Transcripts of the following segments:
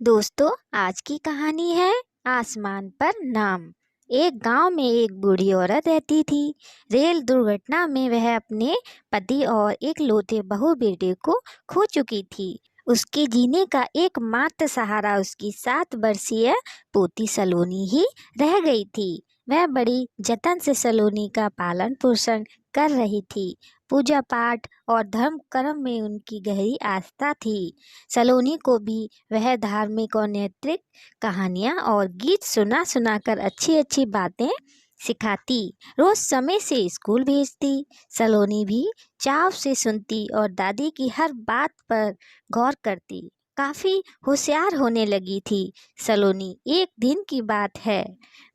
दोस्तों, आज की कहानी है आसमान पर नाम। एक गांव में एक बूढ़ी औरत रहती थी। रेल दुर्घटना में वह अपने पति और एक लौते बहू बेटे को खो चुकी थी। उसके जीने का एकमात्र सहारा उसकी 7 वर्षीय पोती सलोनी ही रह गई थी। वह बड़ी जतन से सलोनी का पालन पोषण कर रही थी। पूजा पाठ और धर्म कर्म में उनकी गहरी आस्था थी। सलोनी को भी वह धार्मिक और नैतिक कहानियाँ और गीत सुना सुना कर अच्छी अच्छी बातें सिखाती। रोज समय से स्कूल भेजती। सलोनी भी चाव से सुनती और दादी की हर बात पर गौर करती। काफी होशियार होने लगी थी सलोनी। एक दिन की बात है,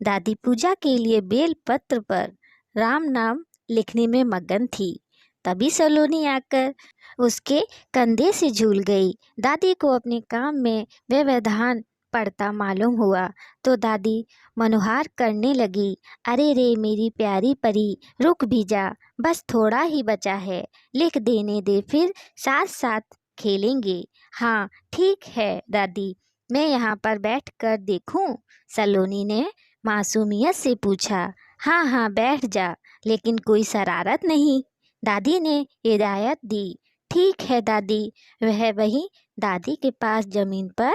दादी पूजा के लिए बेल पत्र पर राम नाम लिखने में मगन थी। तभी सलोनी आकर उसके कंधे से झूल गई। दादी को अपने काम में व्यवधान पड़ता मालूम हुआ तो दादी मनुहार करने लगी। अरे रे मेरी प्यारी परी, रुक भी जा, बस थोड़ा ही बचा है, लिख देने दे, फिर साथ साथ खेलेंगे। हाँ ठीक है दादी, मैं यहाँ पर बैठ कर देखूं? सलोनी ने मासूमियत से पूछा। हाँ हाँ बैठ जा, लेकिन कोई शरारत नहीं, दादी ने हिदायत दी। ठीक है दादी। वह वहीं दादी के पास जमीन पर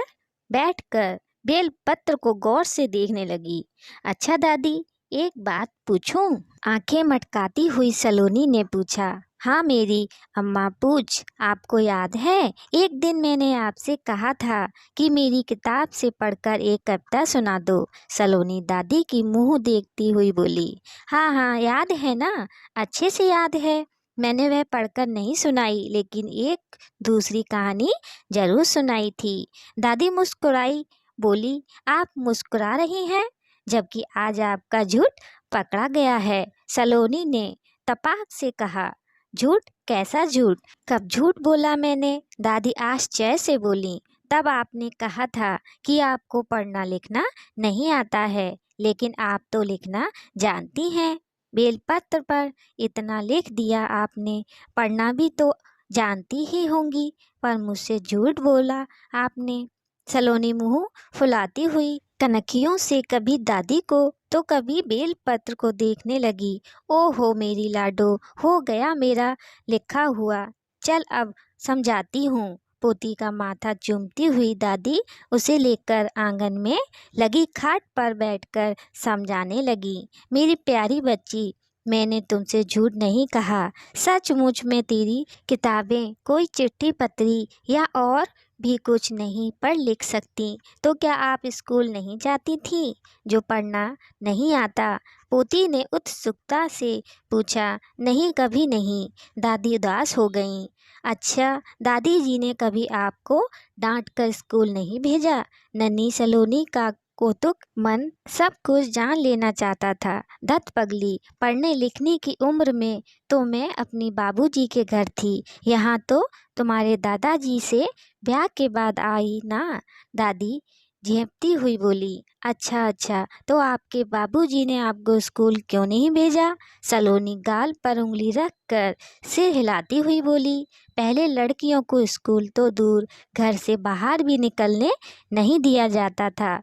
बैठकर बेल पत्र को गौर से देखने लगी। अच्छा दादी, एक बात पूछूं? आंखें मटकाती हुई सलोनी ने पूछा। हाँ मेरी अम्मा पूछ। आपको याद है एक दिन मैंने आपसे कहा था कि मेरी किताब से पढ़कर एक कविता सुना दो? सलोनी दादी की मुंह देखती हुई बोली। हाँ हाँ याद है ना, अच्छे से याद है। मैंने वह पढ़कर नहीं सुनाई, लेकिन एक दूसरी कहानी जरूर सुनाई थी। दादी मुस्कुराई, बोली। आप मुस्कुरा रही हैं, जबकि आज आपका झूठ पकड़ा गया है। सलोनी ने तपाक से कहा। झूठ? कैसा झूठ? कब झूठ बोला मैंने? दादी आश्चर्य से बोली। तब आपने कहा था कि आपको पढ़ना लिखना नहीं आता है, लेकिन आप तो लिखना जानती हैं। बेलपत्र पर इतना लिख दिया आपने, पढ़ना भी तो जानती ही होंगी, पर मुझसे झूठ बोला आपने। सलोनी मुंह फुलाती हुई कनखियों से कभी दादी को तो कभी बेलपत्र को देखने लगी। ओहो मेरी लाडो, हो गया मेरा लिखा हुआ। चल अब समझाती हूँ। पोती का माथा चूमती हुई दादी उसे लेकर आंगन में लगी खाट पर बैठकर समझाने लगी। मेरी प्यारी बच्ची, मैंने तुमसे झूठ नहीं कहा। सचमुच में तेरी किताबें कोई चिट्ठी पत्री या और भी कुछ नहीं पढ़ लिख सकती। तो क्या आप स्कूल नहीं जाती थी जो पढ़ना नहीं आता? पोती ने उत्सुकता से पूछा। नहीं, कभी नहीं। दादी उदास हो गईं। अच्छा, दादी जी ने कभी आपको डांट कर स्कूल नहीं भेजा? नन्ही सलोनी का कौतुक मन सब कुछ जान लेना चाहता था। धत पगली, पढ़ने लिखने की उम्र में तो मैं अपनी बाबूजी के घर थी, यहाँ तो तुम्हारे दादाजी से ब्याह के बाद आई ना। दादी झेंपती हुई बोली। अच्छा अच्छा, तो आपके बाबूजी ने आपको स्कूल क्यों नहीं भेजा? सलोनी गाल पर उंगली रख कर सिर हिलाती हुई बोली। पहले लड़कियों को स्कूल तो दूर, घर से बाहर भी निकलने नहीं दिया जाता था।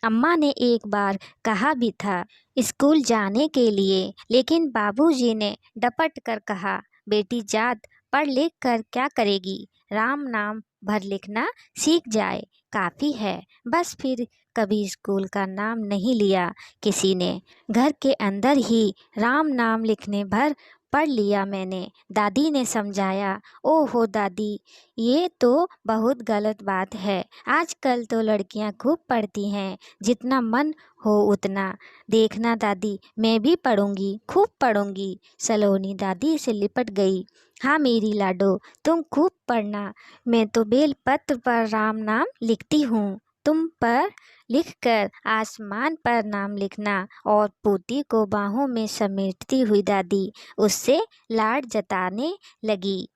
अम्मा ने एक बार कहा भी था स्कूल जाने के लिए, लेकिन बाबूजी ने डपट कर कहा, बेटी जात पढ़ लिख कर क्या करेगी? राम नाम भर लिखना सीख जाए, काफ़ी है। बस फिर कभी स्कूल का नाम नहीं लिया किसी ने। घर के अंदर ही राम नाम लिखने भर पढ़ लिया मैंने, दादी ने समझाया। ओहो दादी, ये तो बहुत गलत बात है। आजकल तो लड़कियां खूब पढ़ती हैं, जितना मन हो उतना। देखना दादी, मैं भी पढ़ूंगी, खूब पढ़ूंगी। सलोनी दादी से लिपट गई। हाँ मेरी लाडो, तुम खूब पढ़ना। मैं तो बेल पत्र पर राम नाम लिखती हूँ, तुम पर लिखकर आसमान पर नाम लिखना। और पोती को बाहों में समेटती हुई दादी उससे लाड जताने लगी।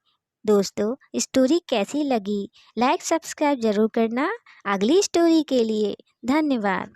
दोस्तों, स्टोरी कैसी लगी? लाइक सब्सक्राइब जरूर करना अगली स्टोरी के लिए। धन्यवाद।